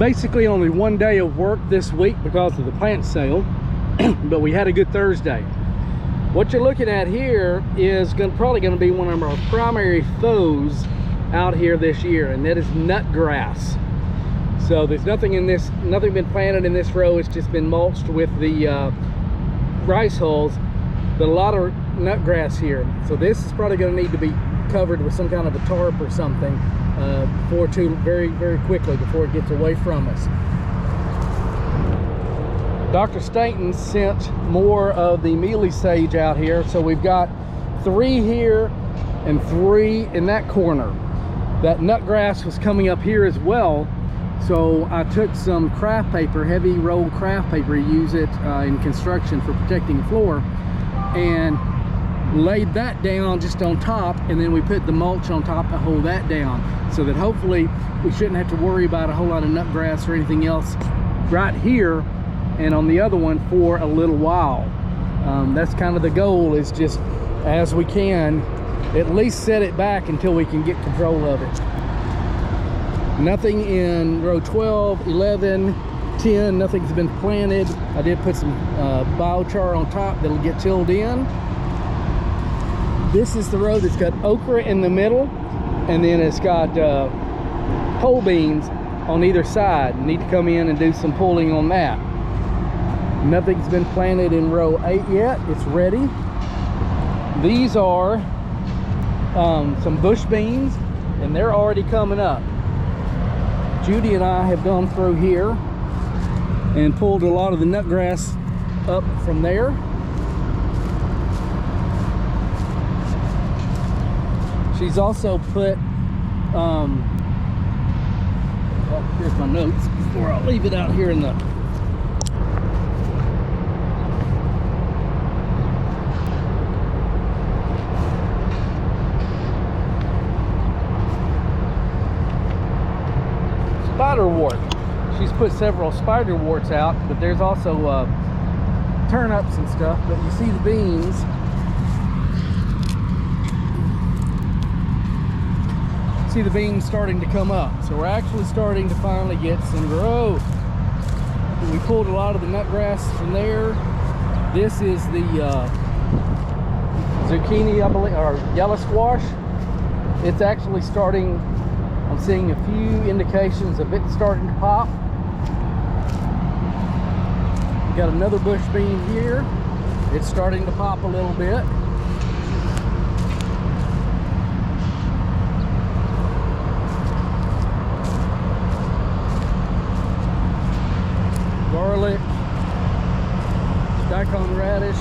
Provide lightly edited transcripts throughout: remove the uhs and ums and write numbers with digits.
Basically only one day of work this week because of the plant sale, but we had a good Thursday. What you're looking at here is probably going to be one of our primary foes out here this year, and that is NutGrass. So there's nothing been planted in this row. It's just been mulched with the rice hulls, but a lot of NutGrass here. So this is probably going to need to be covered with some kind of a tarp or something very quickly before it gets away from us. Dr. Stanton sent more of the mealy sage out here, so we've got 3 here and 3 in that corner. That NutGrass was coming up here as well, so I took some craft paper, heavy rolled craft paper, use it in construction for protecting the floor, and laid that down just on top, and then we put the mulch on top to hold that down, so that hopefully we shouldn't have to worry about a whole lot of NutGrass or anything else right here and on the other one for a little while. That's kind of the goal, is just as we can at least set it back until we can get control of it. Nothing in row 12, 11, 10, nothing's been planted. I did put some biochar on top that'll get tilled in. This is the row that's got okra in the middle, and then it's got pole beans on either side. Need to come in and do some pulling on that. Nothing's been planted in row 8 yet. It's ready. These are some bush beans, and they're already coming up. Judy and I have gone through here and pulled a lot of the NutGrass up from there. She's also put, well, here's my notes before I leave it out here in the spiderwort. She's put several spiderworts out, but there's also turnips and stuff. But you see the beans. See the beans starting to come up, so we're actually starting to finally get some growth. We pulled a lot of the NutGrass from there. This is the zucchini, I believe, or yellow squash. It's actually starting. I'm seeing a few indications of it starting to pop. Got another bush bean here. It's starting to pop a little bit. Garlic, daikon radish.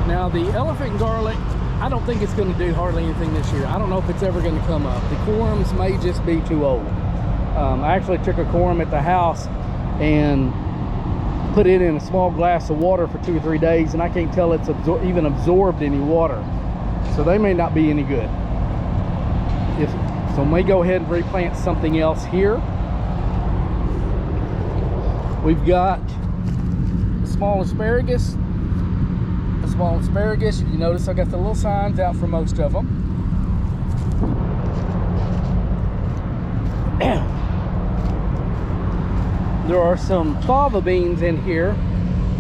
Now the elephant garlic, I don't think it's going to do hardly anything this year. I don't know if it's ever going to come up. The corms may just be too old. I actually took a corm at the house and put it in a small glass of water for 2 or 3 days, and I can't tell it's even absorbed any water. So they may not be any good. So I may go ahead and replant something else here. We've got a small asparagus. You notice I got the little signs out for most of them. There are some fava beans in here,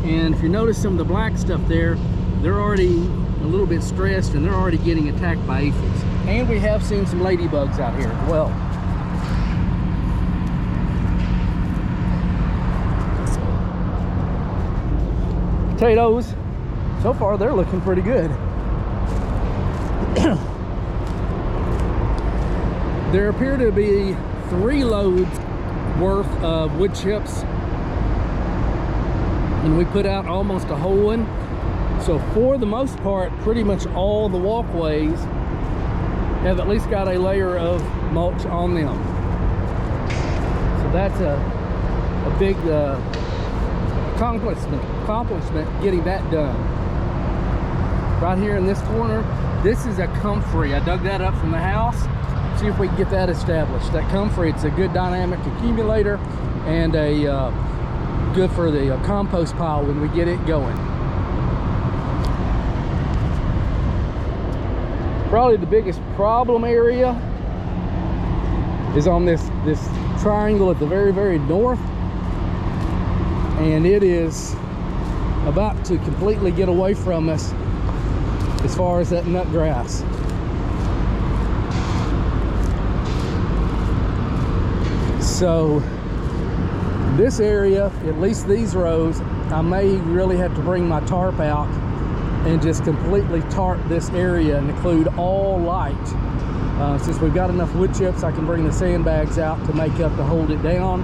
and if you notice some of the black stuff there, they're already a little bit stressed and they're already getting attacked by aphids. And we have seen some ladybugs out here as well. Potatoes, so far they're looking pretty good. There appear to be 3 loads worth of wood chips, and we put out almost a whole one. So for the most part, pretty much all the walkways have at least got a layer of mulch on them. So that's a big accomplishment getting that done. Right here in this corner, this is a comfrey. I dug that up from the house. See if we can get that established. That comfrey, it's a good dynamic accumulator and a good for the compost pile when we get it going. Probably the biggest problem area is on this triangle at the very north, and it is about to completely get away from us as far as that nutgrass. So this area, at least these rows, I may really have to bring my tarp out and just completely tarp this area and include all light. Since we've got enough wood chips, I can bring the sandbags out to make up to hold it down.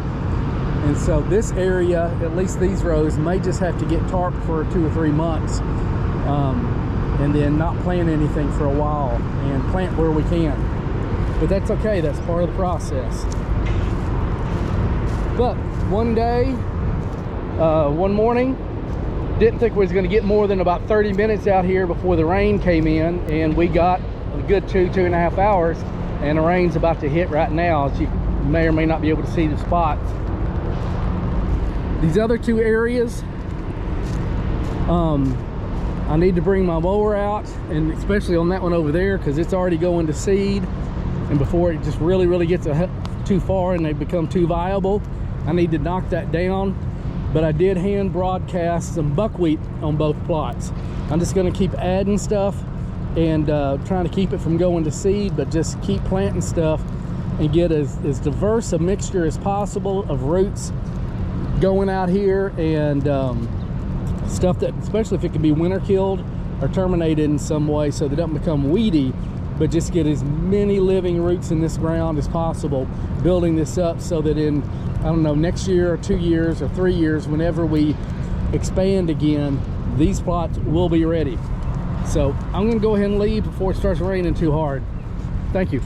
And so this area, at least these rows, may just have to get tarped for 2 or 3 months, and then not plant anything for a while and plant where we can. But that's okay, that's part of the process. But one day, one morning, didn't think we was going to get more than about 30 minutes out here before the rain came in, and we got a good 2.5 hours, and the rain's about to hit right now, as you may or may not be able to see the spots. These other 2 areas, I need to bring my mower out, and especially on that one over there, because it's already going to seed, and before it just really gets too far and they become too viable, I need to knock that down. But I did hand broadcast some buckwheat on both plots. I'm just going to keep adding stuff and trying to keep it from going to seed, but just keep planting stuff and get as diverse a mixture as possible of roots going out here, and stuff that, especially if it can be winter killed or terminated in some way so they don't become weedy, but just get as many living roots in this ground as possible, building this up so that in, I don't know, next year or 2 years or 3 years, whenever we expand again, these plots will be ready. So I'm going to go ahead and leave before it starts raining too hard. Thank you.